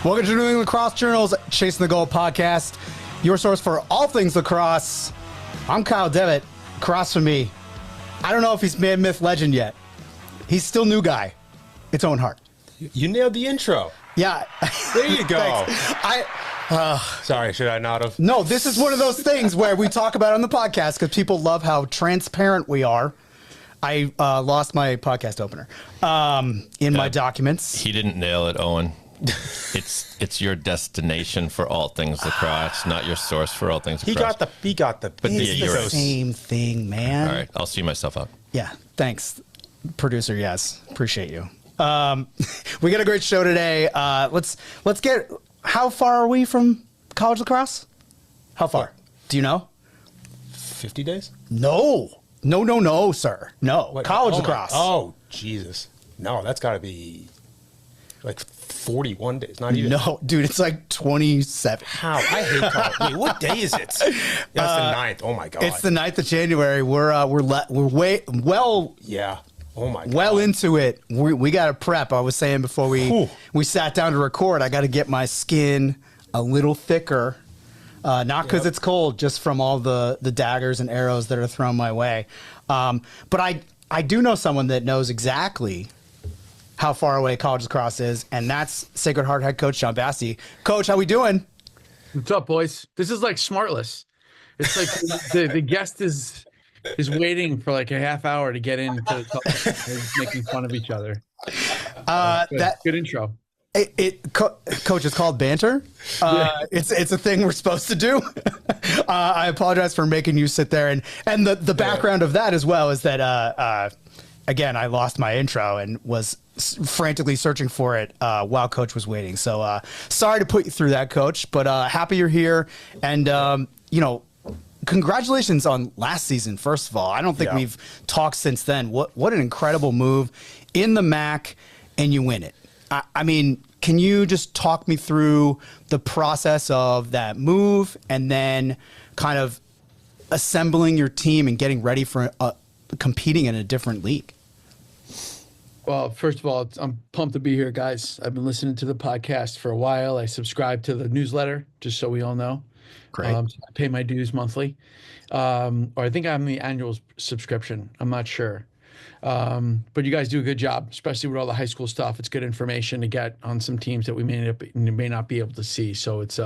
Welcome to New England Lacrosse Journal's Chasing the Goal podcast, your source for all things lacrosse. I'm Kyle Devitte. Across from me, I don't know if he's man, myth, legend yet. He's still new guy. It's Owen Hart. You nailed the intro. Yeah. There you go. Sorry, should I not have? No, this is one of those things where we talk about it on the podcast because people love how transparent we are. I lost my podcast opener in my documents. He didn't nail it, Owen. It's your destination for all things lacrosse, not your source for all things lacrosse. He got the. But It's the same thing, man. All right, I'll see myself out. Yeah, thanks, producer. Yes, appreciate you. We got a great show today. Let's get. How far are we from college lacrosse? How far? Do you know? 50 days? No, sir. No, What? college Oh lacrosse. Oh, Jesus. No, that's got to be like 41 days. Not even. No, dude, it's like 27. How? I hate college. Wait, what day is it? That's the 9th. Oh, my God. It's the 9th of January. We're way Yeah. Oh, my God. well into it. We got to prep. I was saying before we sat down to record, I got to get my skin a little thicker. Not because it's cold, just from all the daggers and arrows that are thrown my way. But I do know someone that knows exactly how far away college lacrosse is, and that's Sacred Heart head coach Jon Basti. Coach, how we doing? What's up, boys? This is like Smartless. It's like the guest is waiting for like a half hour to get in to talk, making fun of each other. Good intro. Coach, it's called banter. It's a thing we're supposed to do. I apologize for making you sit there, and the background of that as well is that again, I lost my intro and was frantically searching for it while Coach was waiting. So sorry to put you through that, Coach, but happy you're here. And congratulations on last season. First of all, I don't think we've talked since then. What an incredible move in the MAAC, and you win it. I mean, can you just talk me through the process of that move and then kind of assembling your team and getting ready for competing in a different league? Well, first of all, I'm pumped to be here, guys. I've been listening to the podcast for a while. I subscribe to the newsletter, just so we all know. Great. So I pay my dues monthly. Or I think I'm the annual subscription. I'm not sure. But you guys do a good job, especially with all the high school stuff. It's good information to get on some teams that we may not be able to see. So it's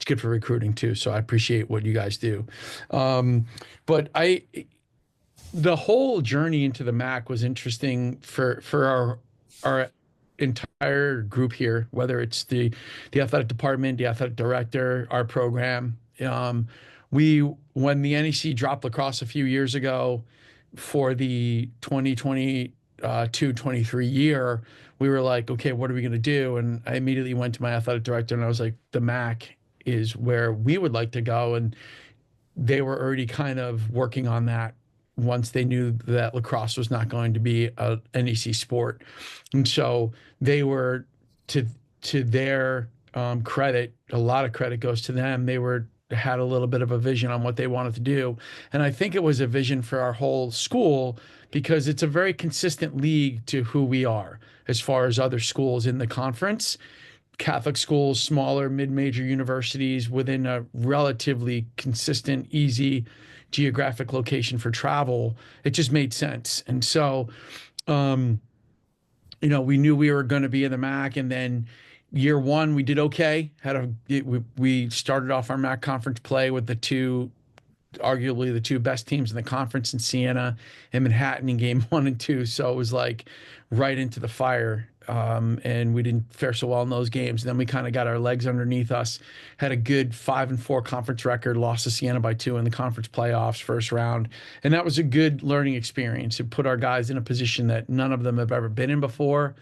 good for recruiting too. So I appreciate what you guys do. But the whole journey into the MAAC was interesting for our entire group here, whether it's the athletic department, the athletic director, our program. When the NEC dropped lacrosse a few years ago for the 2022-23 year, we were like, okay, what are we going to do? And I immediately went to my athletic director and I was like, the MAAC is where we would like to go. And they were already kind of working on that once they knew that lacrosse was not going to be a NEC sport. And so they were, to their credit, a lot of credit goes to them. They had a little bit of a vision on what they wanted to do. And I think it was a vision for our whole school because it's a very consistent league to who we are as far as other schools in the conference. Catholic schools, smaller mid-major universities within a relatively consistent, easy geographic location for travel. It just made sense. And so, we knew we were going to be in the MAAC, and then year one, we did okay. We started off our MAAC conference play with arguably the two best teams in the conference in Siena and Manhattan in game 1 and 2. So it was like right into the fire. And we didn't fare so well in those games. And then we kind of got our legs underneath us, had a good 5-4 conference record, lost to Siena by 2 in the conference playoffs first round. And that was a good learning experience. It put our guys in a position that none of them have ever been in before,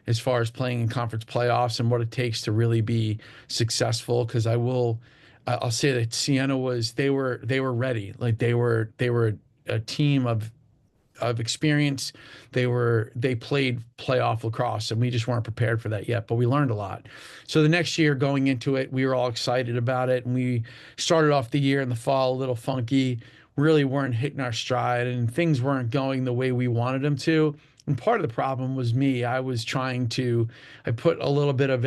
as far as playing in conference playoffs and what it takes to really be successful. Because I'll say that Siena they were ready. Like they were a team of experience. They played playoff lacrosse, and we just weren't prepared for that yet, but we learned a lot. So the next year going into it, we were all excited about it, and we started off the year in the fall a little funky, really weren't hitting our stride, and things weren't going the way we wanted them to. And part of the problem was me. I put a little bit of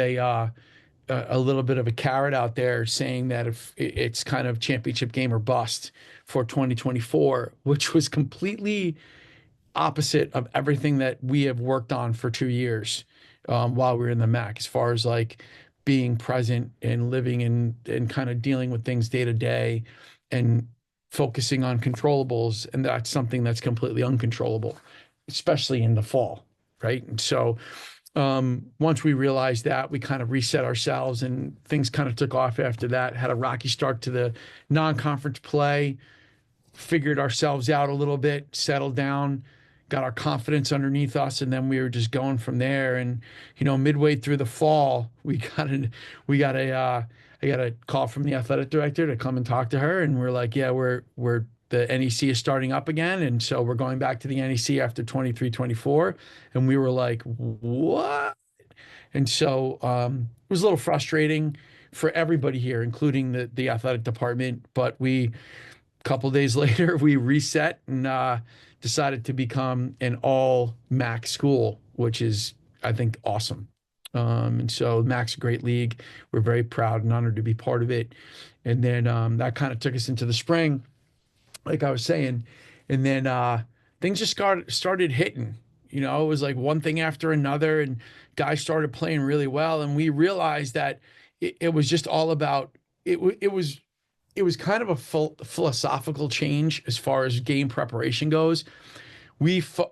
a little bit of a carrot out there saying that if it's kind of championship game or bust for 2024, which was completely opposite of everything that we have worked on for 2 years while we were in the MAAC, as far as like being present and living and kind of dealing with things day to day and focusing on controllables. And that's something that's completely uncontrollable, especially in the fall, right? And so once we realized that, we kind of reset ourselves and things kind of took off after that, had a rocky start to the non-conference play, figured ourselves out a little bit, settled down, got our confidence underneath us, and then we were just going from there. And midway through the fall, I got a call from the athletic director to come and talk to her, and we're like, yeah, we're the NEC is starting up again, and so we're going back to the NEC after 23-24, and we were like, what? And so it was a little frustrating for everybody here, including the athletic department, but a couple days later, we reset and decided to become an all MAAC school, which is, I think, awesome. And so MAAC's a great league. We're very proud and honored to be part of it. And then that kind of took us into the spring, like I was saying. And then things just started hitting. It was like one thing after another, and guys started playing really well. And we realized that it was just all about it was kind of a philosophical change as far as game preparation goes.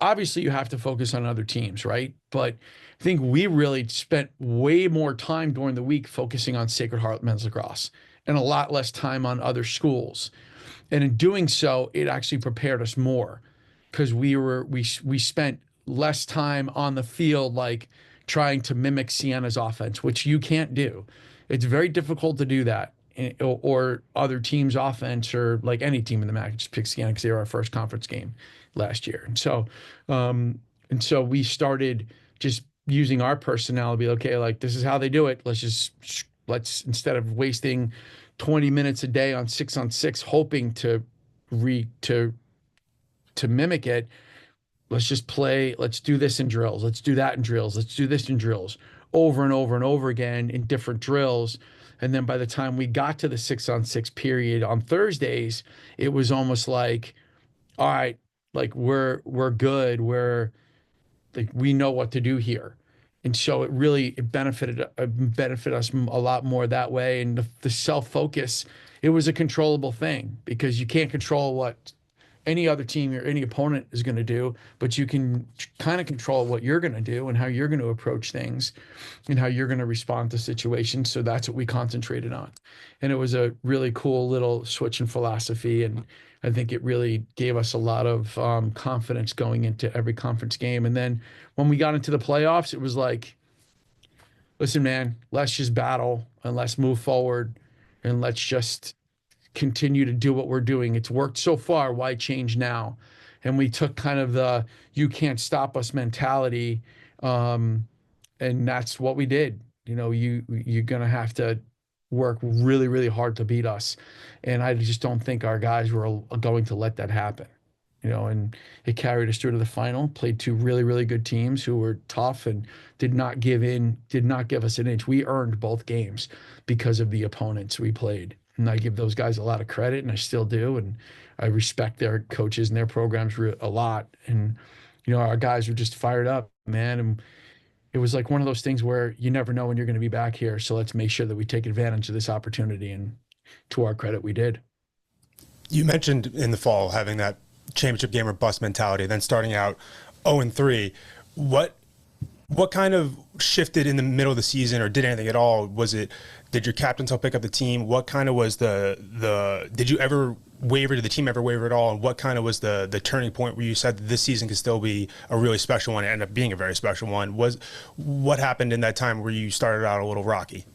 Obviously you have to focus on other teams, right? But I think we really spent way more time during the week focusing on Sacred Heart men's lacrosse and a lot less time on other schools. And in doing so, it actually prepared us more because we spent less time on the field, like trying to mimic Sienna's offense, which you can't do. It's very difficult to do that. Or other teams' offense, or like any team in the MAAC, just pick Sienna because they were our first conference game last year. And so we started just using our personnel to be okay, like this is how they do it. Let's instead of wasting 20 minutes a day on 6-on-6 hoping to mimic it, let's just play. Let's do this in drills. Let's do that in drills. Let's do this in drills over and over and over again in different drills. And then by the time we got to the 6-on-6 period on Thursdays, it was almost like, all right, like we're good. We know what to do here. And so it benefited us a lot more that way. And the self-focus, it was a controllable thing because you can't control what any other team or any opponent is going to do, but you can kind of control what you're going to do and how you're going to approach things and how you're going to respond to situations. So that's what we concentrated on. And it was a really cool little switch in philosophy. And I think it really gave us a lot of confidence going into every conference game. And then when we got into the playoffs, it was like, listen, man, let's just battle and let's move forward and let's just continue to do what we're doing. It's worked so far. Why change now? And we took kind of the "you can't stop us" mentality, and that's what we did. You're gonna have to work really, really hard to beat us, and I just don't think our guys were going to let that happen. And it carried us through to the final. Played two really, really good teams who were tough and did not give in, did not give us an inch. We earned both games because of the opponents we played. And I give those guys a lot of credit, and I still do. And I respect their coaches and their programs a lot. And, our guys were just fired up, man. And it was like one of those things where you never know when you're going to be back here. So let's make sure that we take advantage of this opportunity. And to our credit, we did. You mentioned in the fall having that championship game or bust mentality, then starting out 0-3. What kind of shifted in the middle of the season, or did anything at all? Did your captains help pick up the team? What kind of was did you ever waver? Did the team ever waver at all? And what kind of was the turning point where you said that this season could still be a really special one and end up being a very special one? What happened in that time where you started out a little rocky?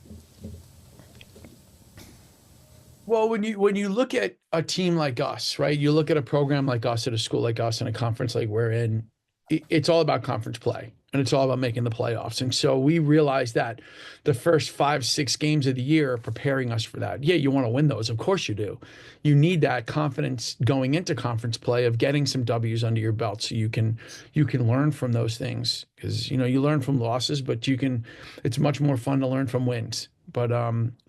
Well, when you look at a team like us, right? You look at a program like us, at a school like us, in a conference like we're in, it's all about conference play. And it's all about making the playoffs. And so we realized that the first 5-6 games of the year are preparing us for that. Yeah, you want to win those. Of course you do. You need that confidence going into conference play of getting some W's under your belt so you can learn from those things. Because, you learn from losses, but it's much more fun to learn from wins. but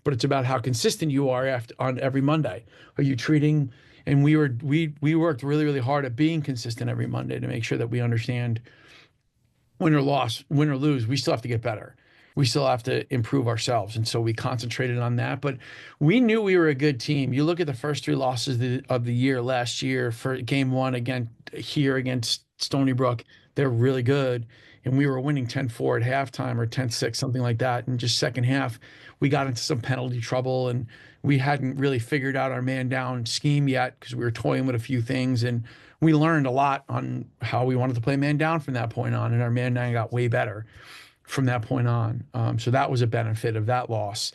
it's about how consistent you are on every Monday. Are you treating? And we worked really, really hard at being consistent every Monday to make sure that we understand win or lose, we still have to get better. We still have to improve ourselves. And so we concentrated on that. But we knew we were a good team. You look at the first 3 losses of the year last year for game 1 against Stony Brook, they're really good. And we were winning 10-4 at halftime or 10-6, something like that. And just second half, we got into some penalty trouble and we hadn't really figured out our man down scheme yet because we were toying with a few things. And we learned a lot on how we wanted to play man down from that point on. And our man down got way better from that point on. So that was a benefit of that loss.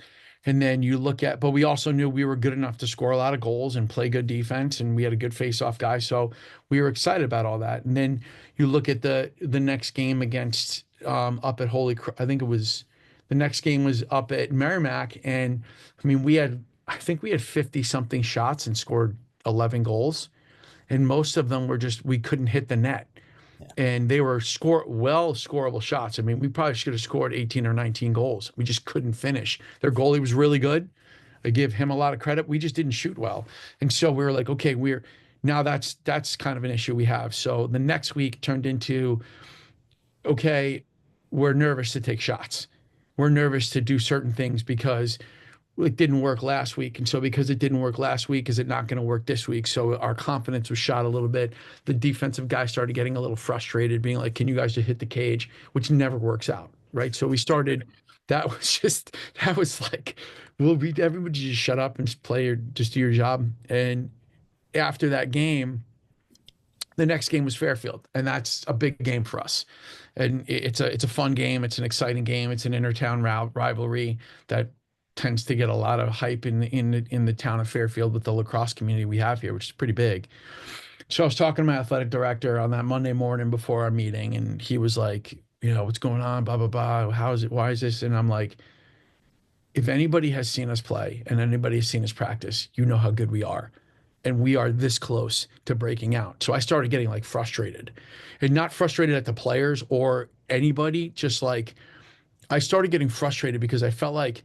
And then you look at, but we also knew we were good enough to score a lot of goals and play good defense, and we had a good face-off guy. So we were excited about all that. And then you look at the next game against up at I think it was the next game was up at MAAC, and I mean I think we had 50 something shots and scored 11 goals, and most of them were just we couldn't hit the net. And they were scoreable shots. I mean, we probably should have scored 18 or 19 goals. We just couldn't finish. Their goalie was really good. I give him a lot of credit. We just didn't shoot well. And so we were like, okay, now that's kind of an issue we have. So the next week turned into, okay, we're nervous to take shots. We're nervous to do certain things because it didn't work last week. And so because it didn't work last week, is it not going to work this week? So our confidence was shot a little bit. The defensive guy started getting a little frustrated, being like, can you guys just hit the cage? Which never works out, right? So we started, that was like, everybody just shut up and just play or just do your job. And after that game, the next game was Fairfield, and that's a big game for us. And it's a fun game. It's an exciting game. It's an intertown rivalry that tends to get a lot of hype in the town of Fairfield with the lacrosse community we have here, which is pretty big. So I was talking to my athletic director on that Monday morning before our meeting, and he was like, what's going on, blah, blah, blah. How is it? Why is this? And I'm like, if anybody has seen us play and anybody has seen us practice, you know how good we are. And we are this close to breaking out. So I started getting like frustrated, and not frustrated at the players or anybody, just like I started getting frustrated because I felt like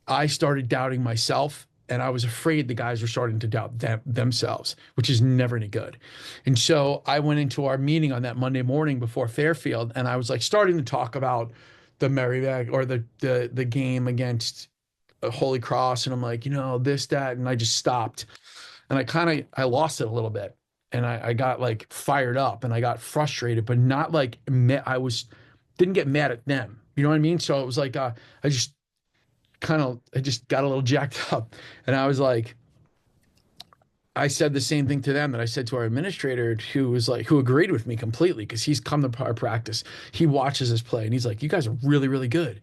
I started doubting myself, and I was afraid the guys were starting to doubt themselves, which is never any good. And so I went into our meeting on that Monday morning before Fairfield, and I was like starting to talk about the Merrimack or the game against Holy Cross, and I'm like, this, that, and I just stopped. And I lost it a little bit, and I got like fired up and I got frustrated, but not like didn't get mad at them. You know what I mean? So it was like, I just got a little jacked up, and I was like, I said the same thing to them that I said to our administrator, who agreed with me completely, because he's come to our practice. He watches us play, and he's like, you guys are really, really good.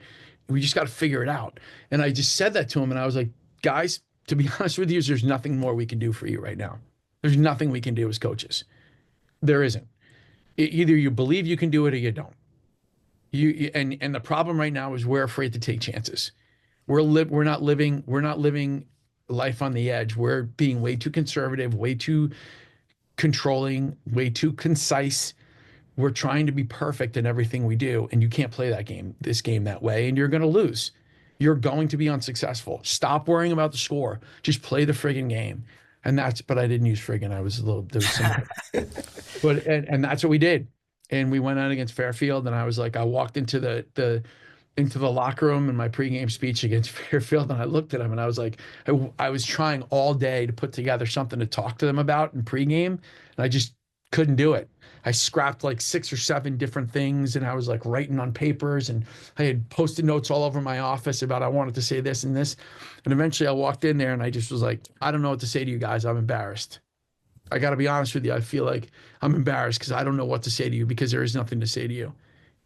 We just got to figure it out. And I just said that to him, and I was like, guys, to be honest with you, there's nothing more we can do for you right now. There's nothing we can do as coaches. There isn't. Either you believe you can do it or you don't. And the problem right now is we're afraid to take chances. We're not living life on the edge. We're being way too conservative, way too controlling, way too concise. We're trying to be perfect in everything we do, and you can't play this game that way, and you're going to lose. You're going to be unsuccessful. Stop worrying about the score. Just play the friggin' game. But I didn't use friggin'. I was there was some, and that's what we did. And we went out against Fairfield, and I was like, I walked into the locker room in my pregame speech against Fairfield, and I looked at him, and I was like, I was trying all day to put together something to talk to them about in pregame, and I just couldn't do it. I scrapped like 6 or 7 different things, and I was like writing on papers, and I had Post-it notes all over my office about I wanted to say this and this. And eventually I walked in there, and I just was like, I don't know what to say to you guys. I'm embarrassed. I got to be honest with you. I feel like I'm embarrassed because I don't know what to say to you, because there is nothing to say to you.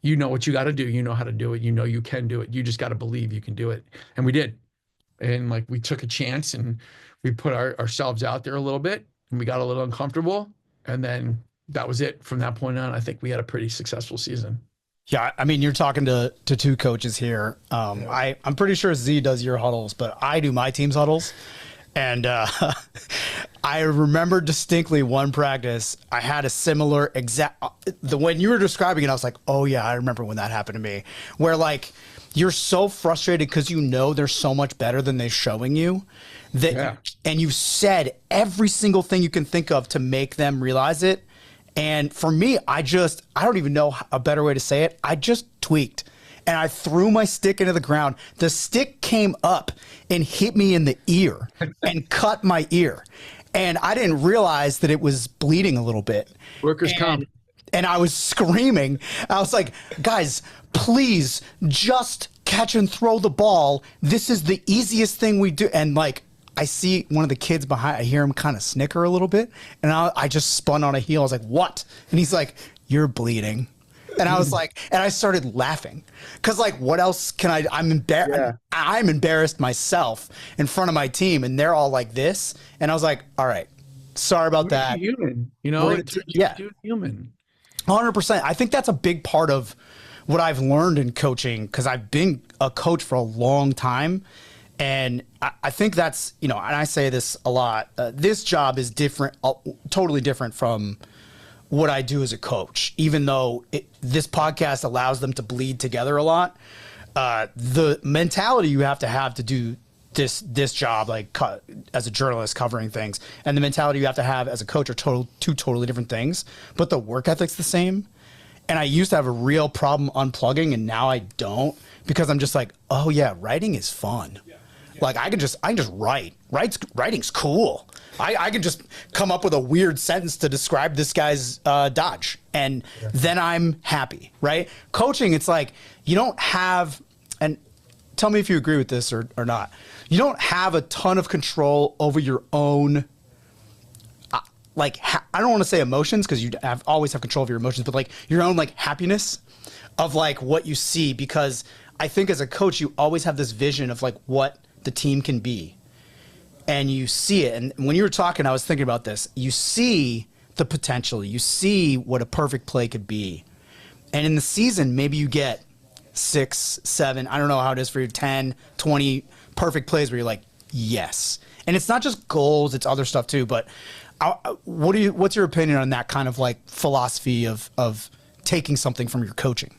You know what you got to do. You know how to do it. You know you can do it. You just got to believe you can do it. And we did. And like we took a chance, and we put ourselves out there a little bit, and we got a little uncomfortable. And then that was it. From that point on, I think we had a pretty successful season. Yeah, I mean, you're talking to 2 coaches here. I'm pretty sure Z does your huddles, but I do my team's huddles. And I remember distinctly one practice, I had a similar when you were describing it, I was like, oh yeah, I remember when that happened to me. Where like you're so frustrated because you know they're so much better than they're showing you that, and you've said every single thing you can think of to make them realize it. And for me, I don't even know a better way to say it. I just tweaked and I threw my stick into the ground. The stick came up and hit me in the ear and cut my ear. And I didn't realize that it was bleeding a little bit. Workers' comp. And I was screaming. I was like, guys, please just catch and throw the ball. This is the easiest thing we do. And like, I see one of the kids behind, I hear him kind of snicker a little bit. And I just spun on a heel. I was like, what? And he's like, you're bleeding. And I was like, and I started laughing. Cause like, what else can I'm embarrassed. Yeah. I'm embarrassed myself in front of my team. And they're all like this. And I was like, all right, sorry about that. Human, you know, yeah. Human. 100%. I think that's a big part of what I've learned in coaching, because I've been a coach for a long time. And I think that's, you know, and I say this a lot, this job is different, totally different from what I do as a coach, even though this podcast allows them to bleed together a lot. The mentality you have to do this job, like as a journalist covering things, and the mentality you have to have as a coach are two totally different things, but the work ethic's the same. And I used to have a real problem unplugging, and now I don't, because I'm just like, oh yeah, writing is fun. Like I can just write. Writing's cool. I can just come up with a weird sentence to describe this guy's dodge, and then I'm happy, right? Coaching, it's like you don't have, and tell me if you agree with this or not. You don't have a ton of control over your own, like, I don't want to say emotions, because you always have control of your emotions, but like your own like happiness of like what you see, because I think as a coach, you always have this vision of like what the team can be, and you see it. And when you were talking, I was thinking about this. You see the potential, you see what a perfect play could be. And in the season, maybe you get 6, 7, I don't know how it is for you, 10, 20 perfect plays where you're like, yes. And it's not just goals, it's other stuff too. But what's your opinion on that kind of like philosophy of taking something from your coaching?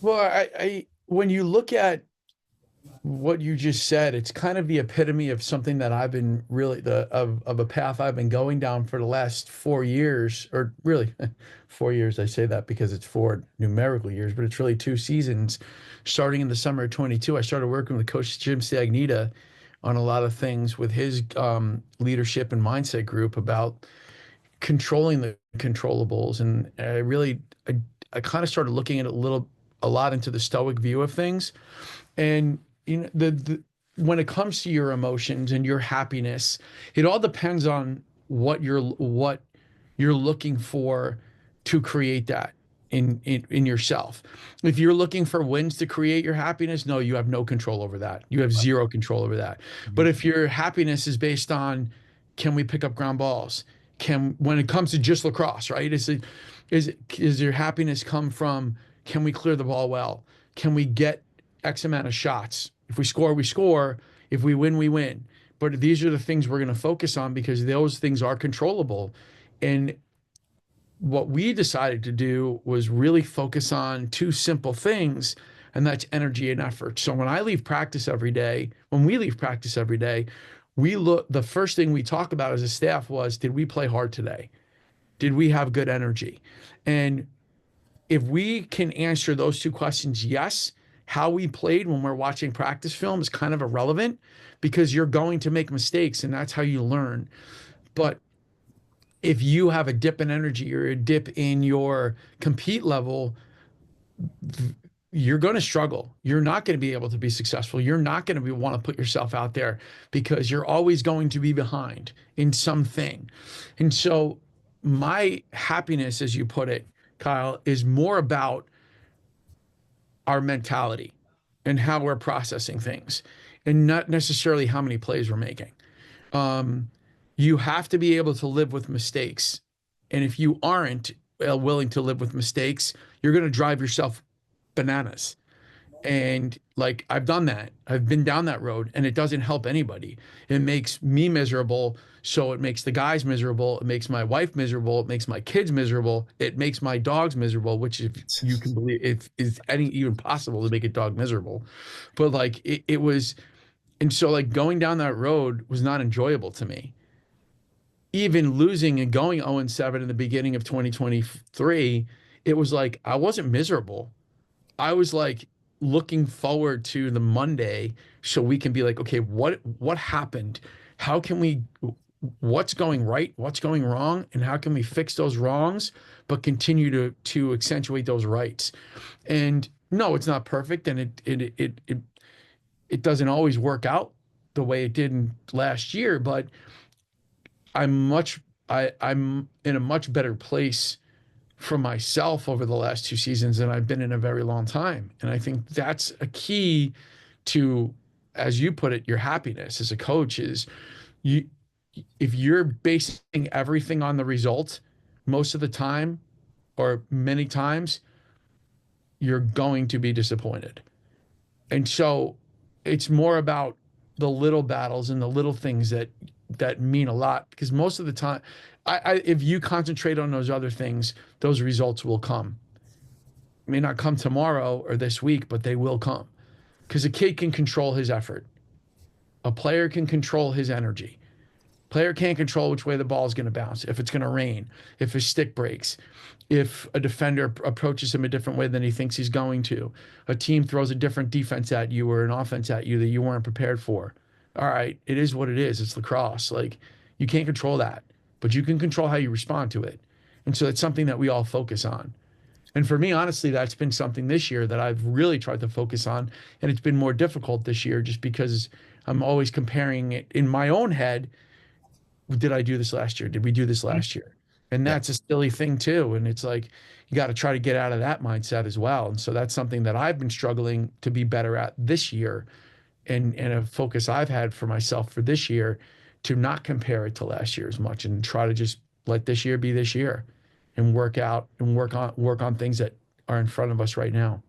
Well, I when you look at what you just said, it's kind of the epitome of something that I've been really of a path I've been going down for the last 4 years, or really 4 years. I say that because it's 4 numerical years, but it's really 2 seasons. Starting in the summer of 22, I started working with Coach Jim Stagnita on a lot of things with his leadership and mindset group about controlling the controllables. And I kind of started looking at a lot into the Stoic view of things. And you know, when it comes to your emotions and your happiness, it all depends on what you're looking for to create that in yourself. If you're looking for wins to create your happiness, no, you have no control over that. You have zero control over that. Mm-hmm. But if your happiness is based on, can we pick up ground balls? When it comes to just lacrosse, right? Is your happiness come from, can we clear the ball well? Can we get X amount of shots? If we score, we score. If we win, we win. But these are the things we're going to focus on, because those things are controllable. And what we decided to do was really focus on 2 simple things, and that's energy and effort. So when we leave practice every day, the first thing we talk about as a staff was, did we play hard today? Did we have good energy? And if we can answer those 2 questions, yes, how we played when we're watching practice film is kind of irrelevant, because you're going to make mistakes, and that's how you learn. But if you have a dip in energy or a dip in your compete level, you're going to struggle. You're not going to be able to be successful. You're not going to want to put yourself out there, because you're always going to be behind in something. And so my happiness, as you put it, Kyle, is more about our mentality and how we're processing things, and not necessarily how many plays we're making. You have to be able to live with mistakes. And if you aren't willing to live with mistakes, you're going to drive yourself bananas. And like, I've done that. I've been down that road, and it doesn't help anybody. It makes me miserable. So it makes the guys miserable. It makes my wife miserable. It makes my kids miserable. It makes my dogs miserable, which, if you can believe, if is any even possible to make a dog miserable. But like, it was, and so like going down that road was not enjoyable to me. Even losing and going 0-7 in the beginning of 2023, it was like, I wasn't miserable. I was like looking forward to the Monday so we can be like, okay, what happened? How can we, what's going right? What's going wrong? And how can we fix those wrongs, but continue to accentuate those rights? And no, it's not perfect. And it doesn't always work out the way it did in last year, but I'm in a much better place for myself over the last 2 seasons than I've been in a very long time. And I think that's a key to, as you put it, your happiness as a coach is if you're basing everything on the result most of the time, or many times, you're going to be disappointed. And so it's more about the little battles and the little things that mean a lot, because most of the time, if you concentrate on those other things, those results will come. It may not come tomorrow or this week, but they will come, because a kid can control his effort. A player can control his energy. Player can't control which way the ball is going to bounce, if it's going to rain, if his stick breaks, if a defender approaches him a different way than he thinks he's going to, a team throws a different defense at you or an offense at you that you weren't prepared for. All right, it is what it is. It's lacrosse. Like, you can't control that, but you can control how you respond to it. And so it's something that we all focus on. And for me, honestly, that's been something this year that I've really tried to focus on. And it's been more difficult this year just because I'm always comparing it in my own head. Did I do this last year? Did we do this last year? And that's a silly thing too. And it's like, you got to try to get out of that mindset as well. And so that's something that I've been struggling to be better at this year. And a focus I've had for myself for this year, to not compare it to last year as much, and try to just let this year be this year, and work on things that are in front of us right now.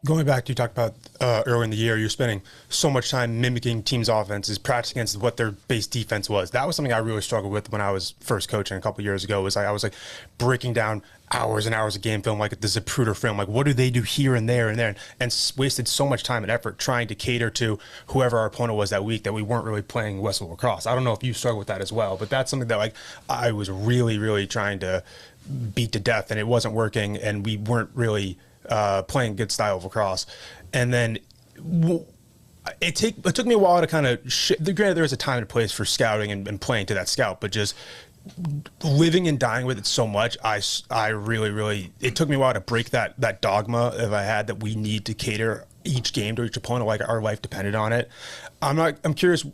Going back, you talked about earlier in the year, you're spending so much time mimicking teams' offenses, practicing against what their base defense was. That was something I really struggled with when I was first coaching a couple of years ago. Was I was like breaking down hours and hours of game film, like the Zapruder film, like what do they do here and there and there, and wasted so much time and effort trying to cater to whoever our opponent was that week that we weren't really playing Westwood lacrosse. I don't know if you struggle with that as well, but that's something that like I was really, really trying to beat to death, and it wasn't working, and we weren't really playing good style of lacrosse. And then it took me a while to kind of granted there was a time and a place for scouting and playing to that scout, but just living and dying with it so much, I really it took me a while to break that dogma that I had, that we need to cater each game to each opponent like our life depended on it. I'm curious,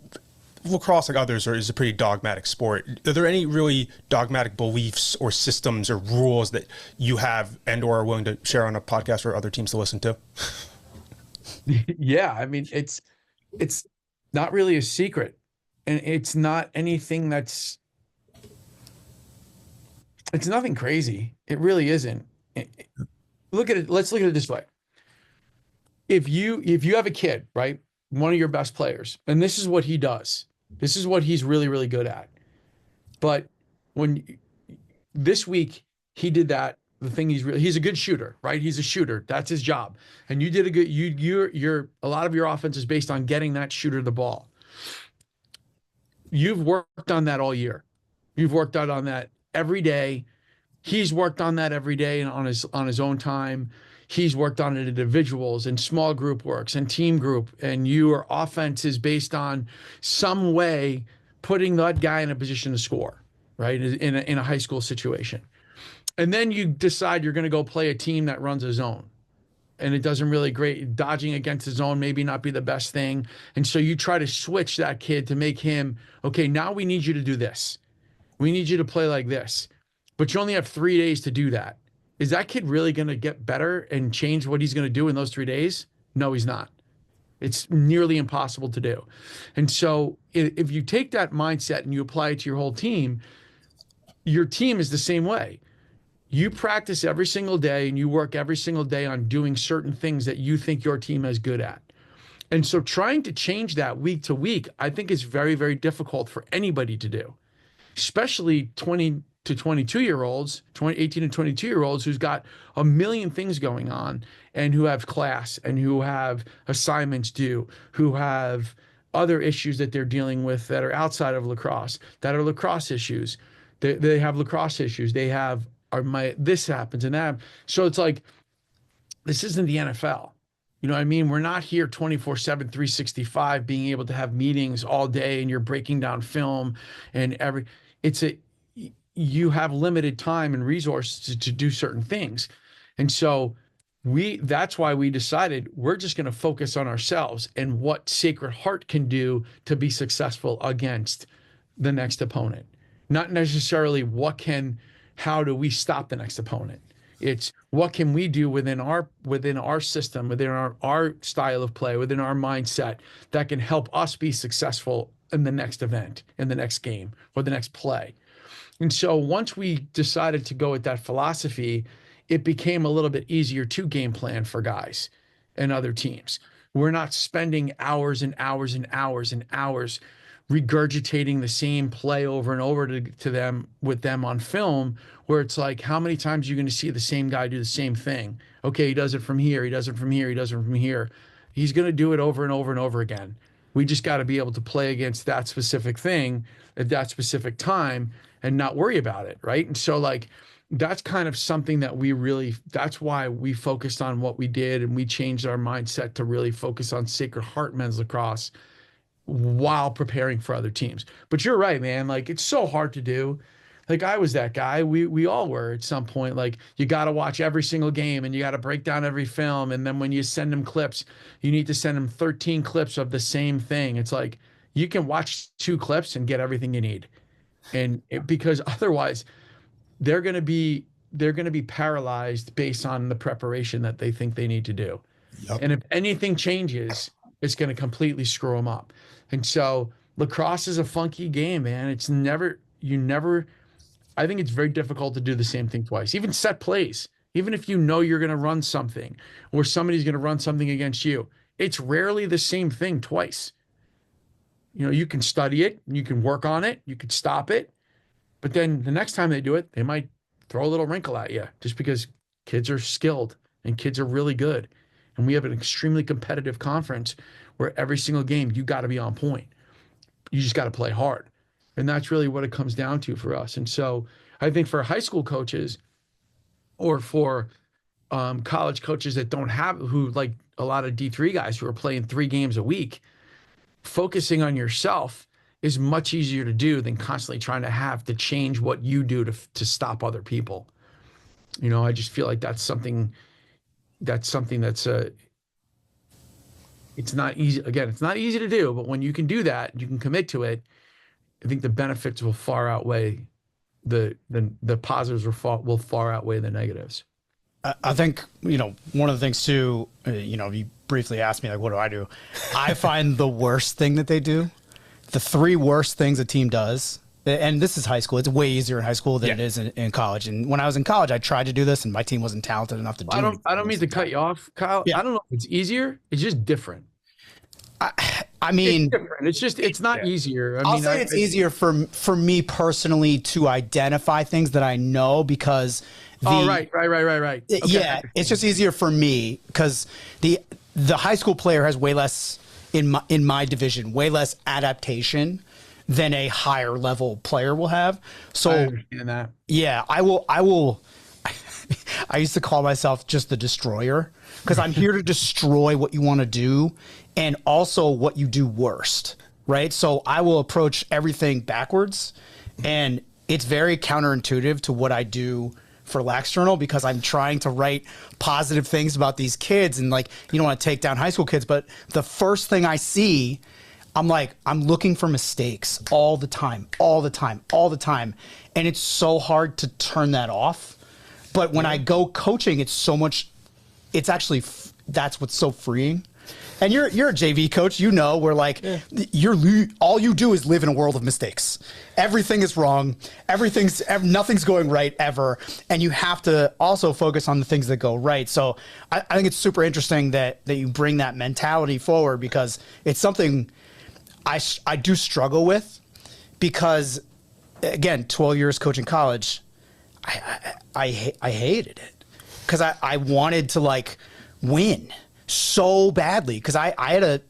lacrosse, like others, is a pretty dogmatic sport. Are there any really dogmatic beliefs or systems or rules that you have and or are willing to share on a podcast for other teams to listen to? Yeah, I mean, it's not really a secret, and it's not anything it's nothing crazy. It really isn't. Look at it. Let's look at it this way. If you have a kid, right, one of your best players, and this is what he does. This is what he's really, really good at. But this week he did that, the thing he's a good shooter, right? He's a shooter. That's his job. And you did a good, a lot of your offense is based on getting that shooter the ball. You've worked on that all year. You've worked out on that every day. He's worked on that every day and on his own time. He's worked on it in individuals and small group works and team group, and your offense is based on some way putting that guy in a position to score, right? In a high school situation. And then you decide you're going to go play a team that runs a zone, and it doesn't really great. Dodging against the zone maybe not be the best thing. And so you try to switch that kid to make him, okay, now we need you to do this. We need you to play like this, but you only have 3 days to do that. Is that kid really going to get better and change what he's going to do in those 3 days? No, he's not. It's nearly impossible to do. And so if you take that mindset and you apply it to your whole team, your team is the same way. You practice every single day and you work every single day on doing certain things that you think your team is good at. And so trying to change that week to week, I think is very, very difficult for anybody to do, especially 20 to 22-year-olds, 18 and 22-year-olds who's got a million things going on and who have class and who have assignments due, who have other issues that they're dealing with that are outside of lacrosse, that are lacrosse issues. They have lacrosse issues. They have, this happens and that. So it's like, this isn't the NFL. You know what I mean? We're not here 24/7, 365, being able to have meetings all day and you're breaking down film and you have limited time and resources to do certain things. And so that's why we decided we're just going to focus on ourselves and what Sacred Heart can do to be successful against the next opponent. Not necessarily how do we stop the next opponent? It's what can we do within our system, within our style of play, within our mindset that can help us be successful in the next event, in the next game, or the next play. And so once we decided to go with that philosophy, it became a little bit easier to game plan for guys and other teams. We're not spending hours and hours and hours and hours regurgitating the same play over and over to them with them on film, where it's like, how many times are you going to see the same guy do the same thing? Okay, he does it from here, he does it from here, he does it from here. He's going to do it over and over and over again. We just got to be able to play against that specific thing at that specific time and not worry about it, right? And so like, that's kind of something that that's why we focused on what we did, and we changed our mindset to really focus on Sacred Heart men's lacrosse while preparing for other teams. But you're right, man. Like, it's so hard to do. Like, I was that guy. We all were at some point. Like, you got to watch every single game and you got to break down every film. And then when you send them clips, you need to send them 13 clips of the same thing. It's like, you can watch 2 clips and get everything you need. And because otherwise they're going to be paralyzed based on the preparation that they think they need to do. Yep. And if anything changes, it's going to completely screw them up. And so lacrosse is a funky game, man. I think it's very difficult to do the same thing twice. Even set plays, even if you know you're going to run something or somebody's going to run something against you, it's rarely the same thing twice. You know, you can study it, you can work on it, you can stop it, but then the next time they do it, they might throw a little wrinkle at you just because kids are skilled and kids are really good. And we have an extremely competitive conference where every single game, you got to be on point. You just got to play hard. And that's really what it comes down to for us. And so I think for high school coaches or for college coaches that who like a lot of D3 guys who are playing 3 games a week, focusing on yourself is much easier to do than constantly trying to have to change what you do to stop other people. You know, I just feel like that's something that's it's not easy. Again, it's not easy to do, but when you can do that, you can commit to it. I think the benefits will far outweigh the positives will far outweigh the negatives. I think, you know, one of the things too, you know, you briefly asked me, like, what do I do? I find the worst thing that they do, the 3 worst things a team does, and this is high school. It's way easier in high school than it is in college. And when I was in college, I tried to do this and my team wasn't talented enough to do it. I don't mean to cut you off, Kyle. Yeah. I don't know if it's easier. It's just different. I mean, it's different. It's not easier. I'll say it's easier for me personally to identify things that I know because right. Okay. Yeah, it's just easier for me because the high school player has way less in my division, way less adaptation than a higher level player will have. So I understand that. Yeah, I will. I used to call myself just the destroyer because I'm here to destroy what you want to do and also what you do worst, right? So I will approach everything backwards, and it's very counterintuitive to what I do for Lacrosse Journal because I'm trying to write positive things about these kids, and like, you don't want to take down high school kids, but the first thing I see, I'm looking for mistakes all the time. And it's so hard to turn that off. But when I go coaching, it's actually, that's what's so freeing And you're a JV coach, where like all you do is live in a world of mistakes. Everything is wrong. Nothing's going right ever. And you have to also focus on the things that go right. So I think it's super interesting that you bring that mentality forward, because it's something I do struggle with, because again, 12 years coaching college, I hated it, because I wanted to like win so badly, because I had a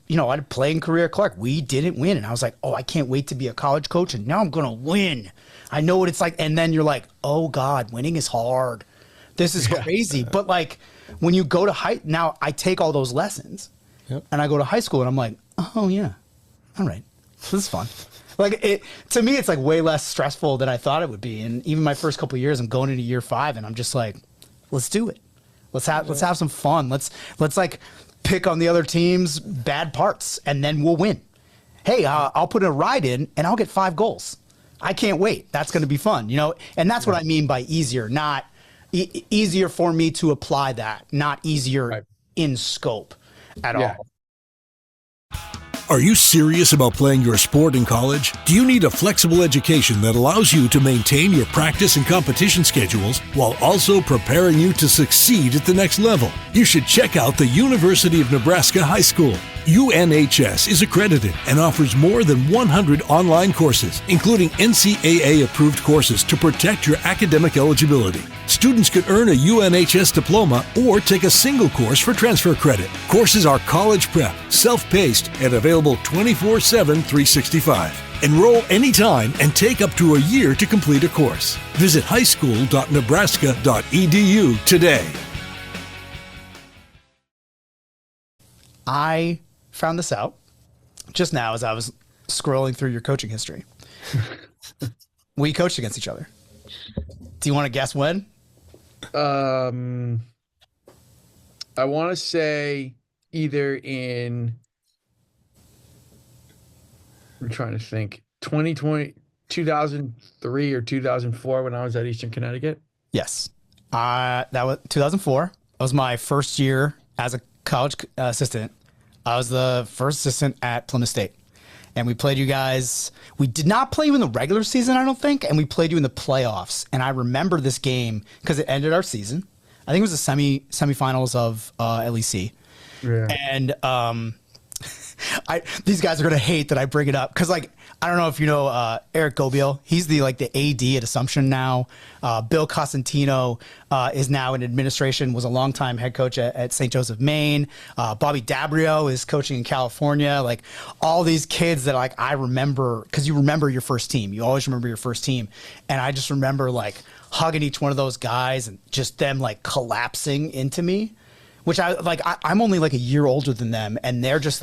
playing career at Clark. We didn't win, and I was like, oh, I can't wait to be a college coach, and now I'm gonna win. I know what it's like. And then you're like, oh God, winning is hard. This is crazy. But like when you go to now I take all those lessons, and I go to high school, and I'm like, oh yeah, all right, this is fun. Like to me, it's like way less stressful than I thought it would be. And even my first couple of years, I'm going into year 5, and I'm just like, let's do it. Let's have some fun. Let's like pick on the other team's bad parts, and then we'll win. Hey, I'll put a ride in, and I'll get 5 goals. I can't wait. That's going to be fun, And that's what I mean by easier, not easier for me to apply that, not easier in scope at all. Are you serious about playing your sport in college? Do you need a flexible education that allows you to maintain your practice and competition schedules while also preparing you to succeed at the next level? You should check out the University of Nebraska High School. UNHS is accredited and offers more than 100 online courses, including NCAA-approved courses to protect your academic eligibility. Students could earn a UNHS diploma or take a single course for transfer credit. Courses are college prep, self-paced, and available 24/7, 365. Enroll anytime and take up to a year to complete a course. Visit highschool.nebraska.edu today. I found this out just now as I was scrolling through your coaching history. We coached against each other. Do you want to guess when? I want to say either in, I'm trying to think, 2003 or 2004 when I was at Eastern Connecticut. Yes. That was 2004. That was my first year as a college assistant. I was the first assistant at Plymouth State, and we played you guys. We did not play you in the regular season, I don't think, and we played you in the playoffs. And I remember this game because it ended our season. I think it was the semifinals of LEC. Yeah. And these guys are gonna hate that I bring it up because, like, I don't know if you know Eric Gobiel. He's the AD at Assumption now. Bill Cosentino is now in administration. Was a longtime head coach at St. Joseph, Maine. Bobby Dabrio is coaching in California. Like all these kids that I remember, because you remember your first team. You always remember your first team, and I just remember hugging each one of those guys and just them collapsing into me, which I'm only a year older than them, and they're just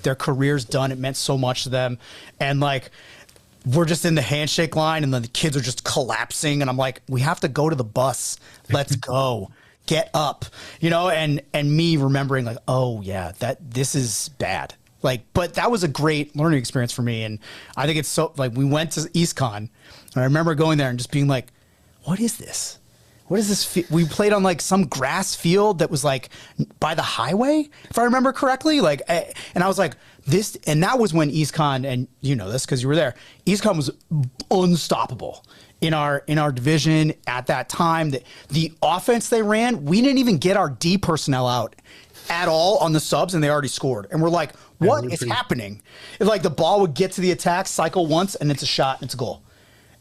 their career's done. It meant so much to them. And we're just in the handshake line and then the kids are just collapsing. And I'm like, we have to go to the bus. Let's go. Get up, and me remembering oh yeah, this is bad. But that was a great learning experience for me. And I think it's so we went to EastCon and I remember going there and just being like, what is this? What is this? We played on some grass field that was by the highway, if I remember correctly. And I was like, this, and that was when EastCon, and you know this because you were there. EastCon was unstoppable in our division at that time. The offense they ran, we didn't even get our D personnel out at all on the subs, and they already scored. And we're like, what is happening? The ball would get to the attack, cycle once, and it's a shot, and it's a goal.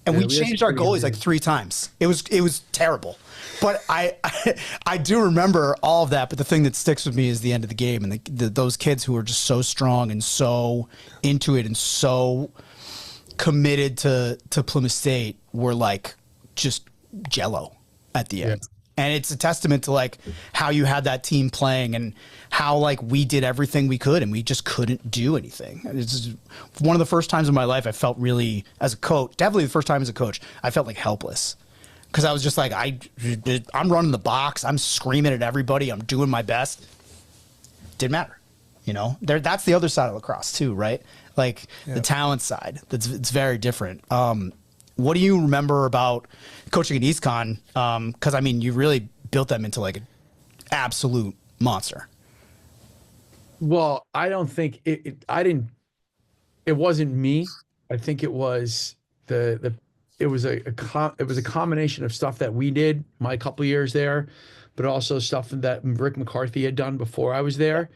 And we changed our goalies 3 times. It was terrible. But I do remember all of that. But the thing that sticks with me is the end of the game. And those kids who were just so strong and so into it and so committed to Plymouth State were just jello at the end. And it's a testament to how you had that team playing and how we did everything we could and we just couldn't do anything. It's one of the first times in my life I felt really, as a coach, definitely the first time as a coach, I felt helpless. Because I was just I'm running the box, I'm screaming at everybody, I'm doing my best. Didn't matter. That's the other side of lacrosse too, right? The talent side. It's very different. What do you remember about coaching at EastCon? Because you really built them into an absolute monster. Well, I don't think I didn't. It wasn't me. I think it was the. It was it was a combination of stuff that we did my couple years there, but also stuff that Rick McCarthy had done before I was there.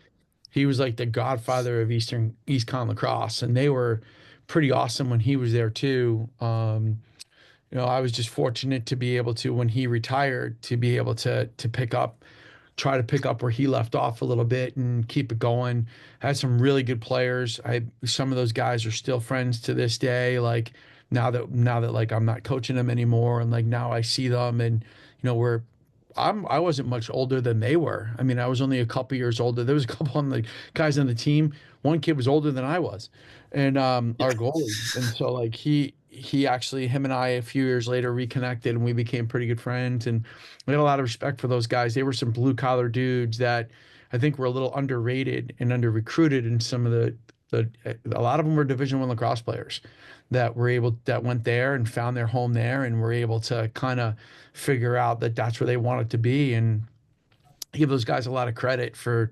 He was like the godfather of East Con lacrosse, and they were pretty awesome when he was there too. I was just fortunate to be able to, when he retired, to be able to try to pick up where he left off a little bit and keep it going. Had some really good players. Some of those guys are still friends to this day. Like now that like I'm not coaching them anymore, and like now I see them, and I wasn't much older than they were. I mean, I was only a couple years older. There was a couple of the guys on the team. One kid was older than I was, and our goalie. And so like he actually, him and I a few years later reconnected, and we became pretty good friends. And we had a lot of respect for those guys. They were some blue collar dudes that I think were a little underrated and under recruited. And some of a lot of them were Division I lacrosse players that went there and found their home there, and were able to kind of figure out that that's where they wanted to be. And I give those guys a lot of credit for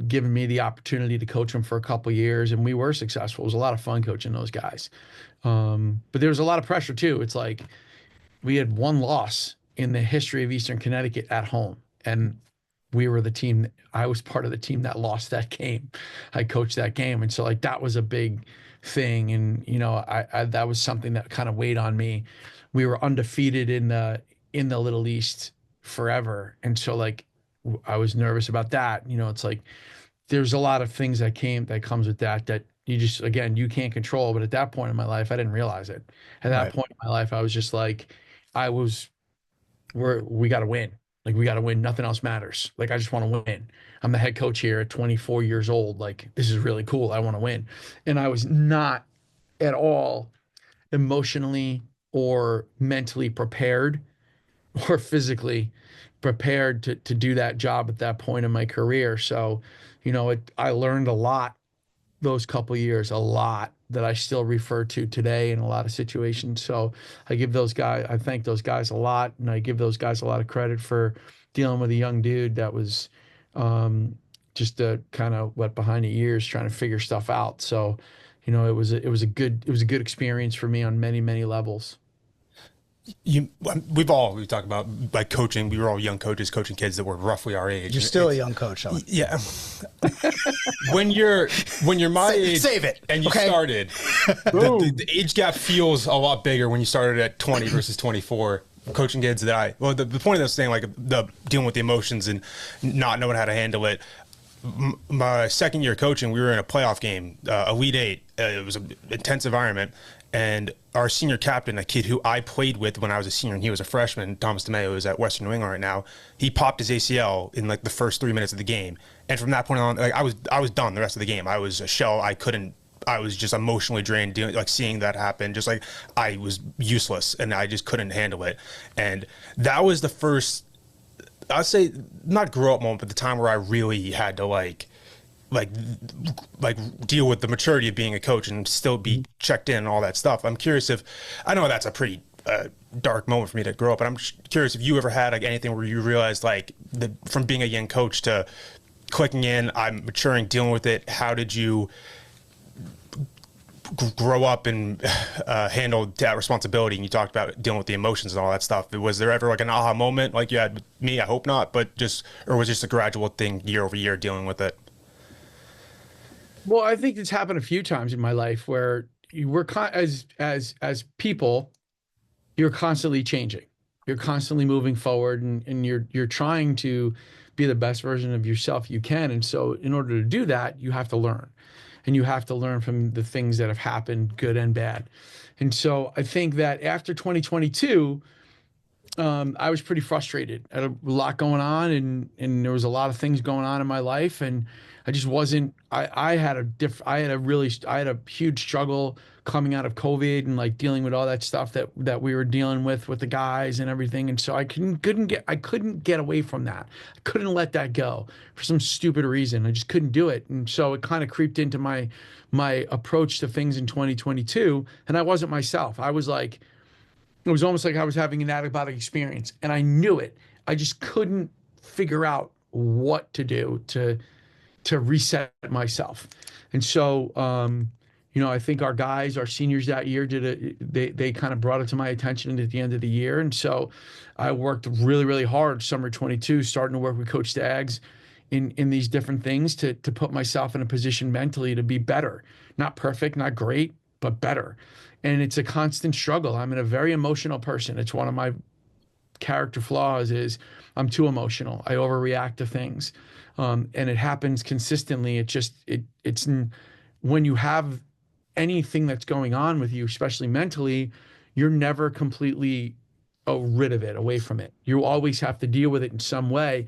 giving me the opportunity to coach them for a couple of years, and we were successful. It was a lot of fun coaching those guys. But there was a lot of pressure too. It's like we had one loss in the history of Eastern Connecticut at home, and we were the team. I was part of the team that lost that game. I coached that game, and so like that was a big thing. And I that was something that kind of weighed on me. We were undefeated in the Little East forever, and so like I was nervous about that. It's like there's a lot of things that comes with that you just, again, you can't control. But at that point in my life, I didn't realize it. At that point in my life, I was just like, we got to win. Like, we got to win. Nothing else matters. Like, I just want to win. I'm the head coach here at 24 years old. Like, this is really cool. I want to win. And I was not at all emotionally or mentally prepared or physically prepared to do that job at that point in my career. So, I learned a lot those couple of years, a lot that I still refer to today in a lot of situations. So I thank those guys a lot, and I give those guys a lot of credit for dealing with a young dude that was just kind of wet behind the ears trying to figure stuff out. So, it was a good experience for me on many, many levels. We talk about like coaching. We were all young coaches coaching kids that were roughly our age. You're still a young coach, Owen. Yeah. when you're my age, save it. And you started, the age gap feels a lot bigger when you started at 20 versus 24. Coaching kids the point of this thing, like the dealing with the emotions and not knowing how to handle it. My second year coaching, we were in a playoff game, Elite Eight. It was an intense environment. And our senior captain, a kid who I played with when I was a senior and he was a freshman, Thomas DeMeo, who's at Western New England right now, he popped his ACL in like the first 3 minutes of the game. And from that point on, like I was done the rest of the game. I was a shell. I was just emotionally drained, like seeing that happen. Just like I was useless and I just couldn't handle it. And that was the first, I'd say, not grow up moment, but the time where I really had to like deal with the maturity of being a coach and still be checked in and all that stuff. I'm curious I know that's a pretty dark moment for me to grow up, but I'm curious if you ever had like anything where you realized like from being a young coach to clicking in, I'm maturing, dealing with it. How did you grow up and handle that responsibility? And you talked about dealing with the emotions and all that stuff. Was there ever like an aha moment like you had with me? I hope not, but or was it just a gradual thing year over year dealing with it? Well, I think it's happened a few times in my life where as people, you're constantly changing. You're constantly moving forward, and you're trying to be the best version of yourself you can. And so in order to do that, you have to learn. And you have to learn from the things that have happened, good and bad. And so I think that after 2022, I was pretty frustrated. I had a lot going on, and there was a lot of things going on in my life, and I just wasn't. I had a huge struggle coming out of COVID and like dealing with all that stuff that we were dealing with the guys and everything. And so I couldn't get away from that. I couldn't let that go for some stupid reason. I just couldn't do it. And so it kind of creeped into my approach to things in 2022, and I wasn't myself. I was like. It was almost like I was having an out-of-body experience, and I knew it. I just couldn't figure out what to do to to reset myself. And so, I think our guys, our seniors that year they kind of brought it to my attention at the end of the year. And so I worked really, really hard summer 22, starting to work with Coach Staggs in these different things to put myself in a position mentally to be better. Not perfect, not great, but better. And it's a constant struggle. I'm a very emotional person. It's one of my character flaws is I'm too emotional. I overreact to things. And it happens consistently. It's when you have anything that's going on with you, especially mentally, you're never completely rid of it, away from it. You always have to deal with it in some way.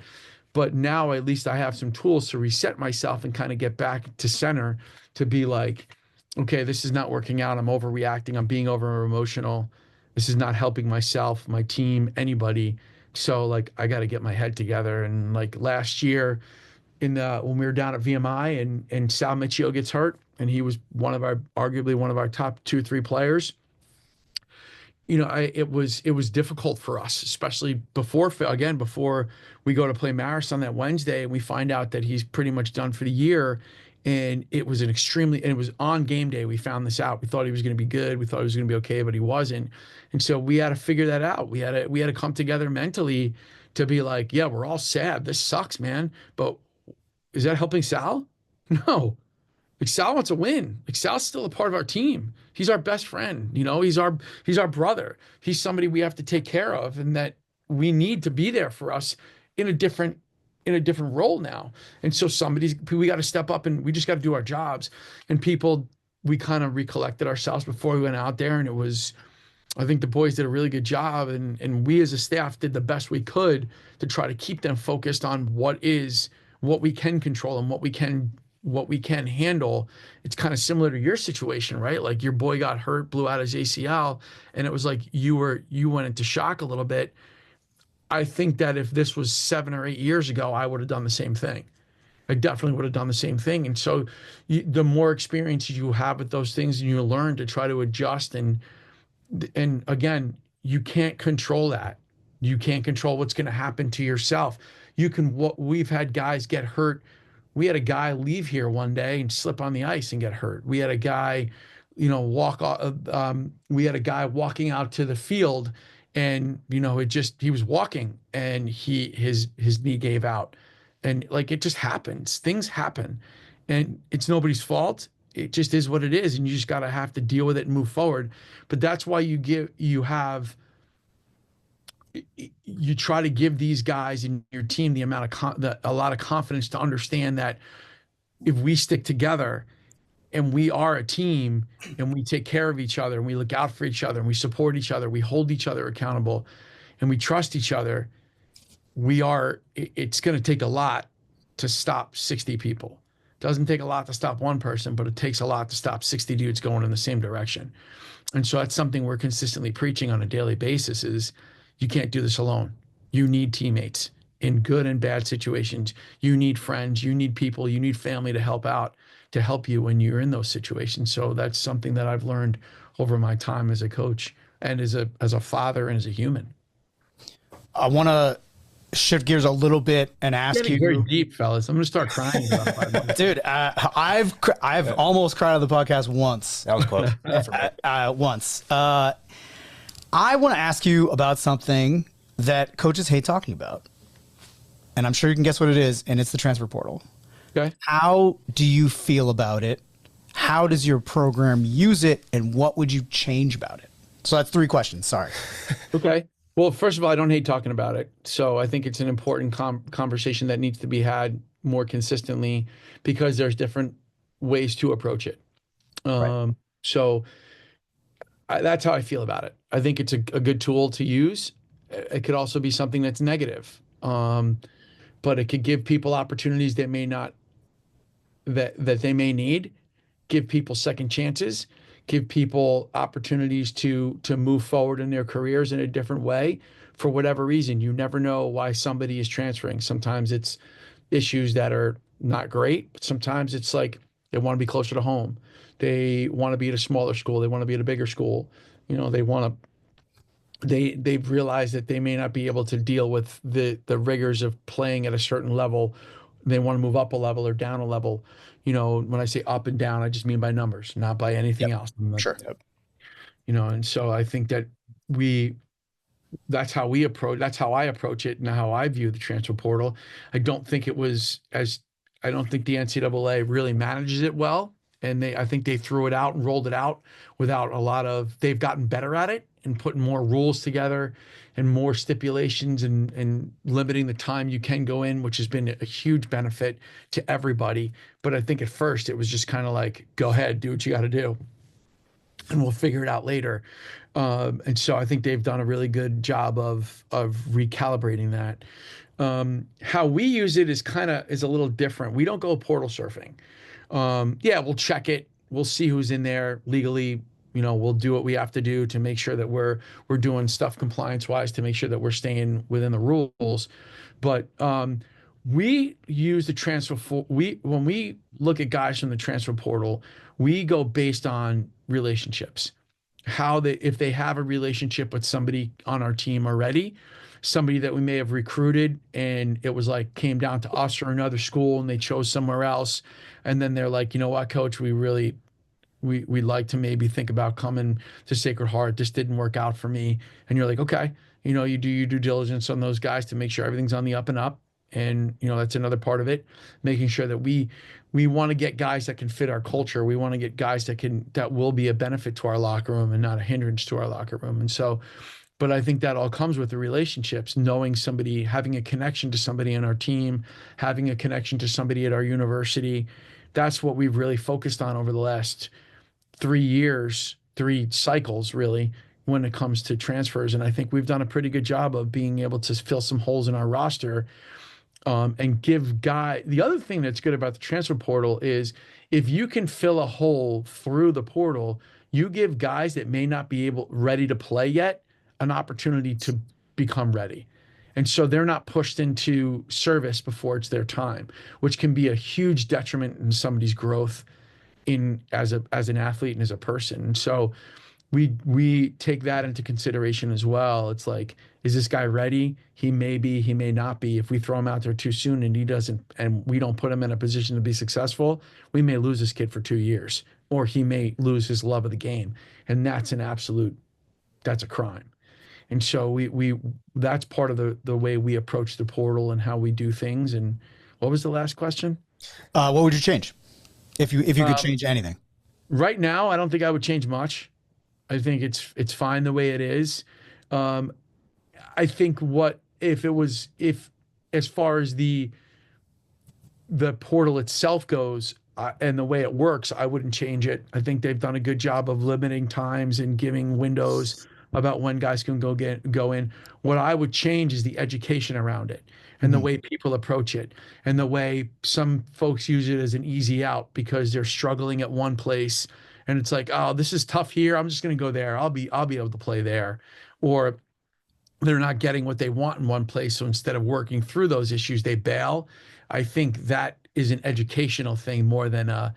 But now at least I have some tools to reset myself and kind of get back to center to be like, okay, this is not working out. I'm overreacting. I'm being over emotional. This is not helping myself, my team, anybody. So like, I got to get my head together. And like last year when we were down at VMI and Sal Miccio gets hurt, and he was arguably one of our top 2 or 3 players. It was difficult for us, especially before we go to play Marist on that Wednesday and we find out that he's pretty much done for the year. And it was and it was on game day. We found this out. We thought he was going to be good. We thought he was going to be okay, but he wasn't. And so we had to figure that out. We had to come together mentally to be like, yeah, we're all sad. This sucks, man. But is that helping Sal? No. Like Sal wants to win. Like Sal's still a part of our team. He's our best friend. He's our brother. He's somebody we have to take care of, and that we need to be there for us in a different role now. And so we got to step up and we just got to do our jobs. And we kind of recollected ourselves before we went out there, and I think the boys did a really good job, and we as a staff did the best we could to try to keep them focused on what we can control and what we can handle. It's kind of similar to your situation, right? Like your boy got hurt, blew out his ACL, and it was like you went into shock a little bit. I think that if this was 7 or 8 years ago, I would have done the same thing. I definitely would have done the same thing. And so the more experience you have with those things and you learn to try to adjust, and again, you can't control that. You can't control what's going to happen to yourself. We've had guys get hurt. We had a guy leave here one day and slip on the ice and get hurt. We had a guy, we had a guy walking out to the field, and he was walking and his knee gave out, and like it just happens. Things happen, and it's nobody's fault. It just is what it is, and you just gotta have to deal with it and move forward. But that's why you try to give these guys in your team a lot of confidence to understand that if we stick together and we are a team and we take care of each other and we look out for each other and we support each other, we hold each other accountable and we trust each other, it's going to take a lot to stop 60 people. It doesn't take a lot to stop one person, but it takes a lot to stop 60 dudes going in the same direction. And so that's something we're consistently preaching on a daily basis is, you can't do this alone. You need teammates in good and bad situations. You need friends, you need people, you need family to help you when you're in those situations. So that's something that I've learned over my time as a coach and as a father and as a human. I want to shift gears a little bit and ask you. Very deep, fellas. I'm going to start crying in about 5 minutes. Dude, I've almost cried on the podcast once. That was close. Once. I want to ask you about something that coaches hate talking about. And I'm sure you can guess what it is, and it's the transfer portal. Okay. How do you feel about it? How does your program use it, and what would you change about it? So that's 3 questions. Sorry. Okay. Well, first of all, I don't hate talking about it. So I think it's an important conversation that needs to be had more consistently because there's different ways to approach it. Right. So that's how I feel about it. I think it's a good tool to use. It could also be something that's negative, but it could give people opportunities that they may need, give people second chances, give people opportunities to move forward in their careers in a different way for whatever reason. You never know why somebody is transferring. Sometimes it's issues that are not great, but sometimes it's like they want to be closer to home. They want to be at a smaller school. They want to be at a bigger school. They've realized that they may not be able to deal with the rigors of playing at a certain level they want to move up a level or down a level. You know, when I say up and down, I just mean by numbers, not by anything else. Sure. You know, and so I think that that's how I approach it and how I view the transfer portal. I don't think I don't think the NCAA really manages it well. And I think they threw it out and rolled it out without they've gotten better at it and putting more rules together and more stipulations and limiting the time you can go in, which has been a huge benefit to everybody. But I think at first it was just kind of like, go ahead, do what you got to do, and we'll figure it out later. And so I think they've done a really good job of recalibrating that. How we use it is a little different. We don't go portal surfing. Yeah, we'll check it. We'll see who's in there legally. You know, we'll do what we have to do to make sure that we're doing stuff compliance wise to make sure that we're staying within the rules. But we use the when we look at guys from the transfer portal, we go based on relationships. If they have a relationship with somebody on our team already, somebody that we may have recruited and it was like came down to us or another school and they chose somewhere else, and then they're like, you know what, coach, we'd like to maybe think about coming to Sacred Heart. This didn't work out for me. And you're like, okay, you know, you do your due diligence on those guys to make sure everything's on the up and up. And, you know, that's another part of it, making sure that we want to get guys that can fit our culture. We want to get guys that will be a benefit to our locker room and not a hindrance to our locker room. And so, but I think that all comes with the relationships, knowing somebody, having a connection to somebody on our team, having a connection to somebody at our university. That's what we've really focused on over the last 3 years, 3 cycles, really, when it comes to transfers. And I think we've done a pretty good job of being able to fill some holes in our roster. And the other thing that's good about the transfer portal is if you can fill a hole through the portal, you give guys that may not be ready to play yet an opportunity to become ready. And so they're not pushed into service before it's their time, which can be a huge detriment in somebody's growth as an athlete and as a person. And so we take that into consideration as well. It's like, is this guy ready? He may be, he may not be. If we throw him out there too soon and we don't put him in a position to be successful, we may lose this kid for 2 years, or he may lose his love of the game. And that's a crime. And so that's part of the way we approach the portal and how we do things. And what was the last question? What would you change if you could change anything? Right now, I don't think I would change much. I think it's fine the way it is. I think if as far as the portal itself goes and the way it works, I wouldn't change it. I think they've done a good job of limiting times and giving windows about when guys can go in. What I would change is the education around it and the way people approach it and the way some folks use it as an easy out because they're struggling at one place. And it's like, oh, this is tough here. I'm just going to go there. I'll be able to play there. Or they're not getting what they want in one place. So instead of working through those issues, they bail. I think that is an educational thing more than a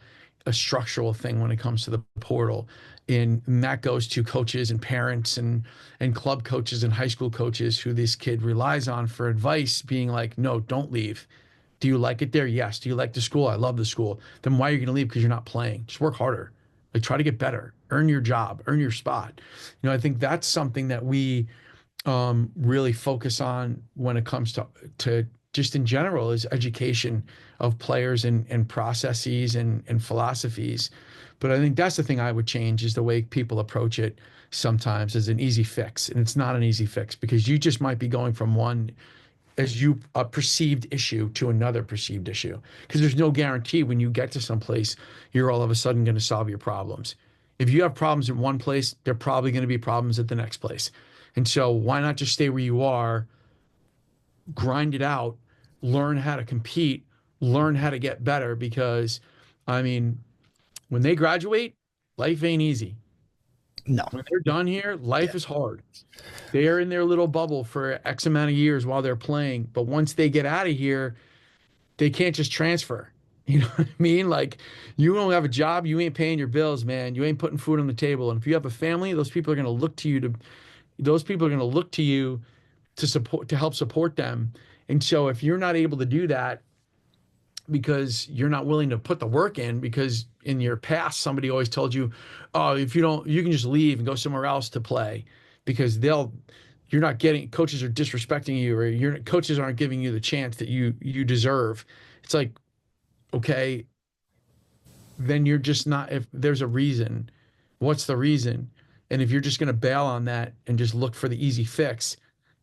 structural thing when it comes to the portal. And that goes to coaches and parents and club coaches and high school coaches who this kid relies on for advice, being like, no, don't leave. Do you like it there? Yes. Do you like the school? I love the school. Then why are you going to leave? Because you're not playing. Just work harder. Like, try to get better, earn your job, earn your spot. You know, I think that's something that we really focus on when it comes to just in general is education of players and processes and philosophies. But I think that's the thing I would change is the way people approach it sometimes as an easy fix. And it's not an easy fix because you just might be going from one a perceived issue to another perceived issue, because there's no guarantee when you get to some place you're all of a sudden going to solve your problems. If you have problems in one place, there are probably going to be problems at the next place. And so why not just stay where you are, grind it out, learn how to compete, learn how to get better? Because I mean, when they graduate, life ain't easy. No. When they're done here, life is hard. They are in their little bubble for X amount of years while they're playing. But once they get out of here, they can't just transfer. You know what I mean? Like, you don't have a job, you ain't paying your bills, man. You ain't putting food on the table. And if you have a family, those people are going to look to you to help support them. And so if you're not able to do that, because you're not willing to put the work in, because in your past, somebody always told you, oh, if you don't, you can just leave and go somewhere else to play because you're not getting, coaches are disrespecting you, or your coaches aren't giving you the chance that you deserve. It's like, okay, then you're just not, if there's a reason, what's the reason? And if you're just going to bail on that and just look for the easy fix,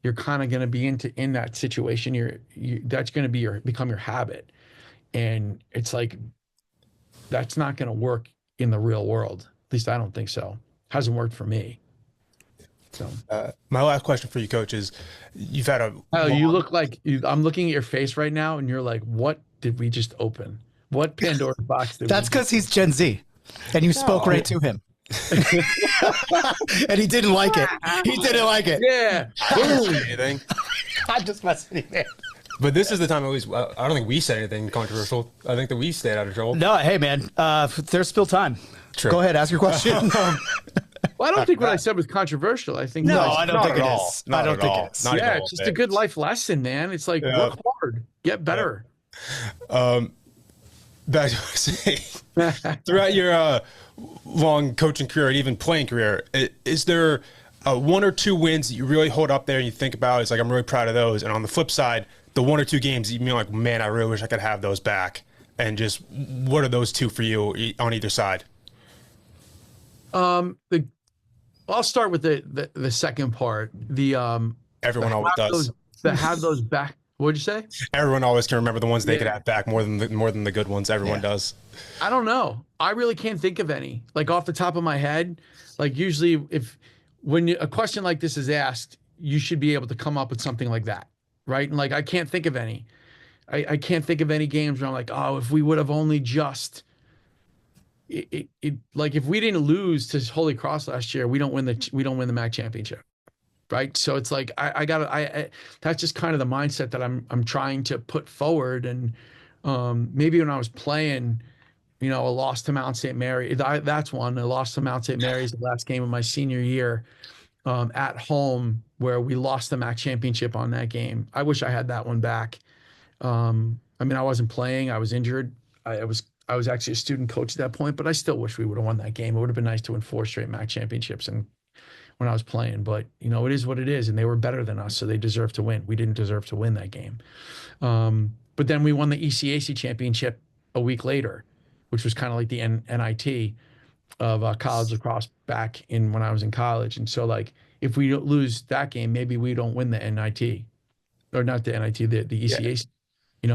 you're kind of going to be in that situation. That's going to become your habit. And it's like, that's not going to work in the real world. At least I don't think so. Hasn't worked for me. So my last question for you, Coach, is you've had you look like I'm looking at your face right now, and you're like, what did we just open? What Pandora's box did That's because he's Gen Z, and you spoke right to him. And he didn't like it. He didn't like it. Yeah. anything. I'm just messing with you. But this is the time I don't think we said anything controversial. I think that we stayed out of trouble. No, hey man, there's still time. True. Go ahead, ask your question. Well, I don't think what I said was controversial. I think I don't think it all. is. I don't think it is. Not even it's just a good life lesson, man. It's like work hard, get better. Back to what I was saying. Throughout your long coaching career and even playing career, is there one or two wins that you really hold up there and you think about? It's like, I'm really proud of those. And on the flip side, the one or two games that you mean like, man, I really wish I could have those back. And just what are those two for you on either side? I'll start with the second part. Everyone always does. Have those back. What'd you say? Everyone always can remember the ones they could have back more than the good ones. Everyone does. I don't know. I really can't think of any. Like off the top of my head, like usually when a question like this is asked, you should be able to come up with something like that, right? And like I can't think of any. I can't think of any games where I'm like, oh, if we would have only just like if we didn't lose to Holy Cross last year, we don't win the MAAC championship. Right. So it's like, that's just kind of the mindset that I'm trying to put forward. And maybe when I was playing, a loss to Mount St. Mary, that's one. I lost to Mount St. Mary's the last game of my senior year at home, where we lost the MAAC championship on that game. I wish I had that one back. I wasn't playing. I was injured. I was actually a student coach at that point, but I still wish we would have won that game. It would have been nice to win 4 straight MAAC championships and when I was playing, but it is what it is. And they were better than us, so they deserve to win. We didn't deserve to win that game. But then we won the ECAC championship a week later, which was kind of like the NIT of college lacrosse back in when I was in college. And so like, if we don't lose that game, maybe we don't win the NIT, or not the NIT, the ECAC,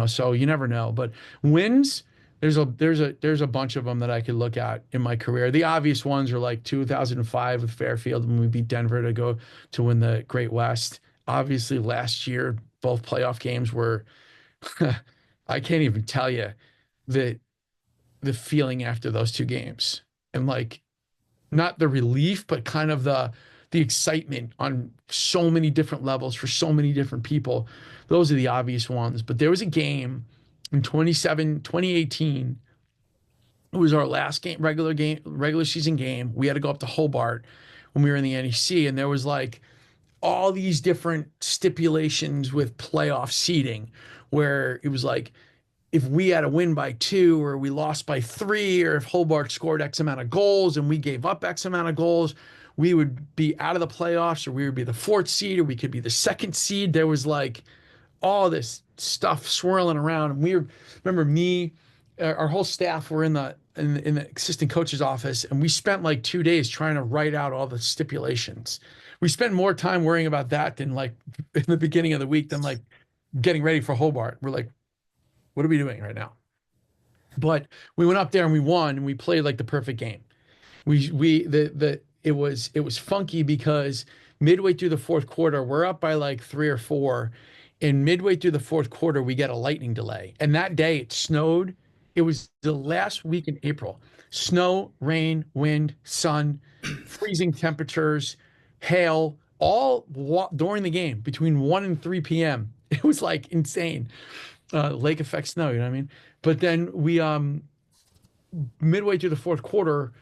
so you never know. But wins, there's a bunch of them that I could look at in my career. The obvious ones are like 2005 with Fairfield when we beat Denver to go to win the Great West. Obviously last year, both playoff games were, I can't even tell you the feeling after those 2 games. And like, not the relief, but kind of the excitement on so many different levels for so many different people. Those are the obvious ones. But there was a game in 2018, it was our last regular season game. We had to go up to Hobart when we were in the NEC, and there was like all these different stipulations with playoff seeding, where it was like, if we had a win by 2 or we lost by 3, or if Hobart scored X amount of goals and we gave up X amount of goals, we would be out of the playoffs, or we would be the 4th seed, or we could be the 2nd seed. There was like all this stuff swirling around. And remember our whole staff were in the assistant coach's office, and we spent like 2 days trying to write out all the stipulations. We spent more time worrying about that than like in the beginning of the week than like getting ready for Hobart. We're like, what are we doing right now? But we went up there and we won, and we played like the perfect game. It was funky because midway through the 4th quarter, we're up by like 3 or 4. And midway through the 4th quarter, we get a lightning delay. And that day it snowed. It was the last week in April. Snow, rain, wind, sun, freezing temperatures, hail, all during the game between 1 and 3 p.m. It was like insane. Lake effect snow, you know what I mean? But then we, midway through the 4th quarter,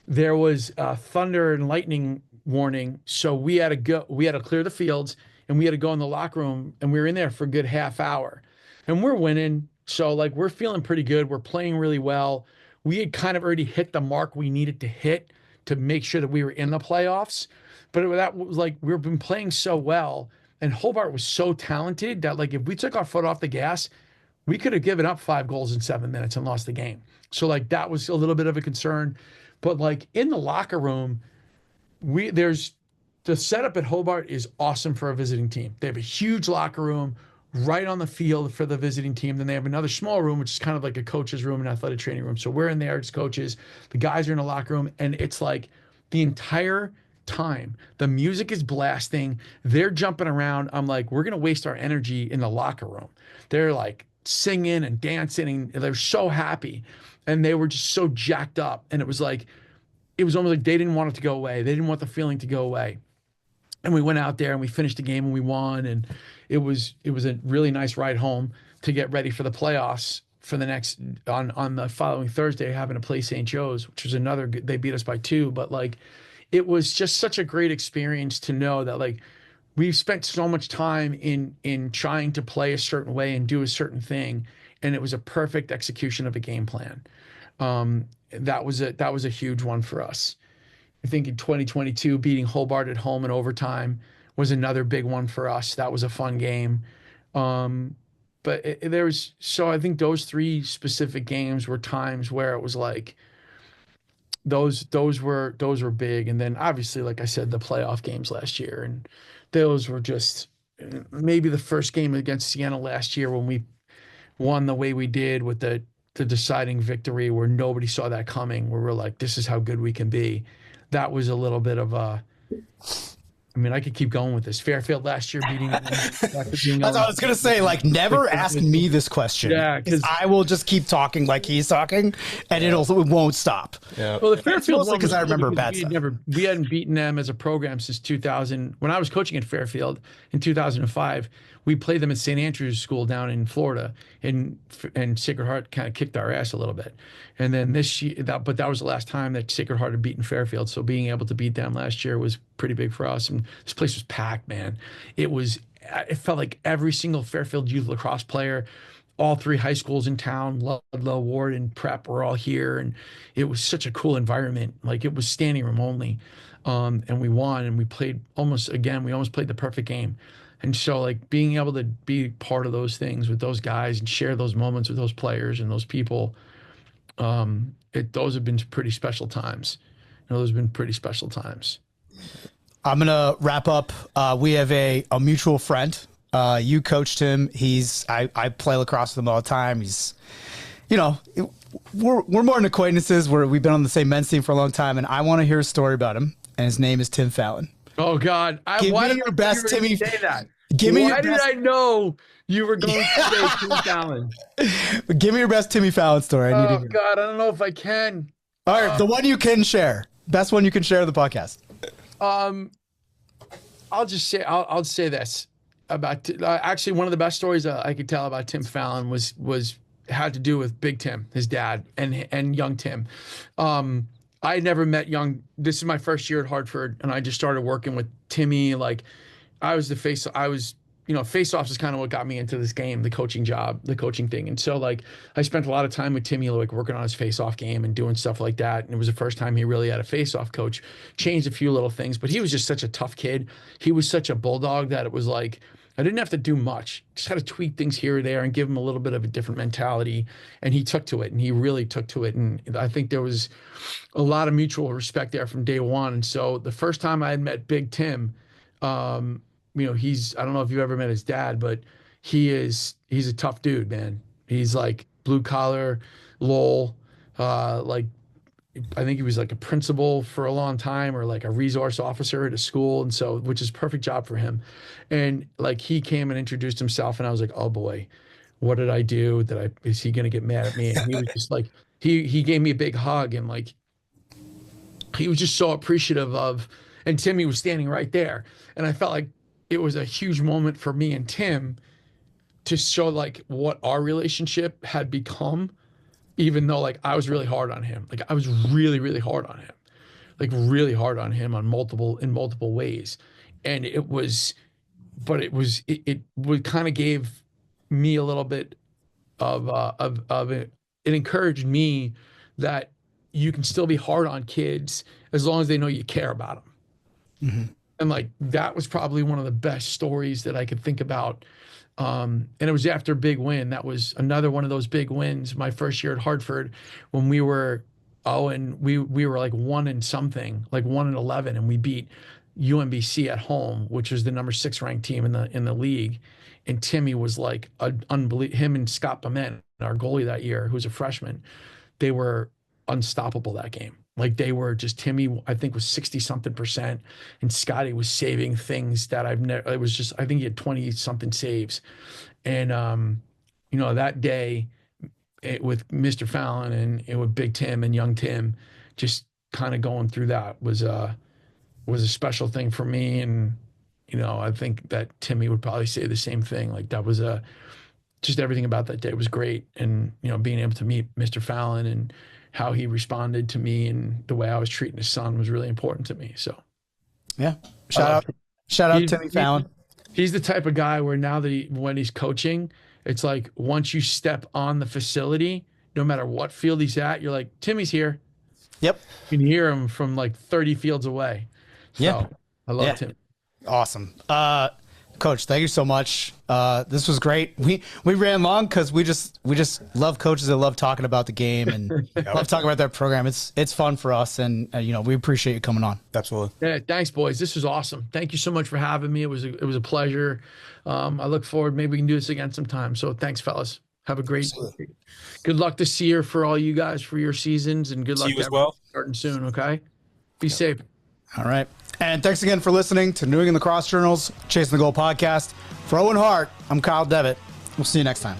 there was a thunder and lightning warning. So we had to clear the fields, and we had to go in the locker room, and we were in there for a good half hour. And we're winning. So like we're feeling pretty good. We're playing really well. We had kind of already hit the mark we needed to hit to make sure that we were in the playoffs. But that was like we've been playing so well, and Hobart was so talented that like if we took our foot off the gas, we could have given up 5 goals in 7 minutes and lost the game. So like that was a little bit of a concern. But like in the locker room, there's the setup at Hobart is awesome for a visiting team. They have a huge locker room right on the field for the visiting team. Then they have another small room, which is kind of like a coach's room and athletic training room. So we're in there as coaches. The guys are in the locker room, and it's like the entire time the music is blasting. They're jumping around. I'm like, we're gonna waste our energy in the locker room. They're like singing and dancing, and they're so happy, and they were just so jacked up. And it was like, it was almost like they didn't want it to go away. They didn't want the feeling to go away. And we went out there and we finished the game and we won. And it was a really nice ride home to get ready for the playoffs for the next on the following Thursday, having to play St. Joe's, which was another good, they beat us by 2. But like, it was just such a great experience to know that like we've spent so much time in trying to play a certain way and do a certain thing. And it was a perfect execution of a game plan. That was a huge one for us. I think in 2022, beating Hobart at home in overtime was another big one for us. That was a fun game. But I think those 3 specific games were times where it was like those were big. And then obviously, like I said, the playoff games last year, and those were just maybe the first game against Siena last year when we won the way we did with the deciding victory where nobody saw that coming, where we're like, this is how good we can be. That was a little bit of a, I mean, I could keep going with this. Fairfield last year beating them. That's what I was going to say. Like, never ask me this question. Yeah, because I will just keep talking like he's talking, and it won't stop. Yeah. Well, the Fairfield one because I remember because bad stuff. We hadn't beaten them as a program since 2000. When I was coaching at Fairfield in 2005, we played them at St. Andrew's School down in Florida, and Sacred Heart kind of kicked our ass a little bit. And then this year, but that was the last time that Sacred Heart had beaten Fairfield. So being able to beat them last year was pretty big for us. And this place was packed, man. It felt like every single Fairfield youth lacrosse player, all 3 high schools in town, Ludlow, Ward, and Prep, were all here. And it was such a cool environment. Like, it was standing room only. And we won, and we almost played the perfect game. And so, like, being able to be part of those things with those guys and share those moments with those players and those people, those have been pretty special times. Those have been pretty special times. I'm going to wrap up. We have a mutual friend. You coached him. I play lacrosse with him all the time. He's, we're more than acquaintances. We've been on the same men's team for a long time, and I want to hear a story about him. And his name is Tim Fallon. Oh God! Why did your best Timmy say that? Why did I know you were going to say Tim Fallon? Give me your best Timmy Fallon story. Oh God, I don't know if I can. All right, the one you can share. Best one you can share on the podcast. I'll say this about actually one of the best stories I could tell about Tim Fallon had to do with Big Tim, his dad, and young Tim. I never met young. This is my first year at Hartford, and I just started working with Timmy. Like, face-offs is kind of what got me into this game, the coaching thing. And so, like, I spent a lot of time with Timmy, like, working on his face-off game and doing stuff like that. And it was the first time he really had a face-off coach. Changed a few little things, but he was just such a tough kid. He was such a bulldog that it was like, I didn't have to do much. Just had to tweak things here or there and give him a little bit of a different mentality. And he took to it, and he really took to it. And I think there was a lot of mutual respect there from day one. And so the first time I had met Big Tim, I don't know if you've ever met his dad, but he's a tough dude, man. He's like blue collar, Lowell, like, I think he was like a principal for a long time, or like a resource officer at a school. And so, which is a perfect job for him. And like, he came and introduced himself, and I was like, oh boy, what did I do? Is he going to get mad at me? And he was just like, he gave me a big hug, and like, he was just so appreciative of, and Timmy was standing right there. And I felt like it was a huge moment for me and Tim to show like what our relationship had become, even though like I was really hard on him. Like, I was really, really hard on him, like really hard on him in multiple ways. And it would kind of gave me a little bit of it. It encouraged me that you can still be hard on kids as long as they know you care about them. Mm-hmm. And like, that was probably one of the best stories that I could think about. And it was after a big win. That was another one of those big wins. My first year at Hartford, when we were, we were like 1-11, and we beat UMBC at home, which was the number 6 ranked team in the league. And Timmy was like unbelievable. Him and Scott Bement, our goalie that year, who's a freshman, they were unstoppable that game. Like, they were just, Timmy, I think, was 60-something%, and Scotty was saving things that I've never, it was just, I think he had 20-something saves. And, you know, that day with Mr. Fallon and with Big Tim and Young Tim, just kind of going through that was a special thing for me. And, you know, I think that Timmy would probably say the same thing. Like, that was just everything about that day was great. And, you know, being able to meet Mr. Fallon and how he responded to me and the way I was treating his son was really important to me. So, yeah, shout out Timmy Fallon. He's the type of guy where now that when he's coaching, it's like, once you step on the facility, no matter what field he's at, you're like, Timmy's here. Yep. You can hear him from like 30 fields away. So, yeah. I love Tim. Awesome. Coach, thank you so much. This was great. We ran long because we just love coaches that love talking about the game and love talking about their program. It's fun for us, and you know, we appreciate you coming on. Absolutely. Yeah, thanks, boys. This was awesome. Thank you so much for having me. It was a pleasure. I look forward. Maybe we can do this again sometime. So thanks, fellas. Have a great. Good luck this year for all you guys for your seasons, and good luck to you as well. Starting soon. Okay. Be safe. All right. And thanks again for listening to New England Lacrosse Journal's Chasing the Goal podcast. For Owen Hart, I'm Kyle Devitte. We'll see you next time.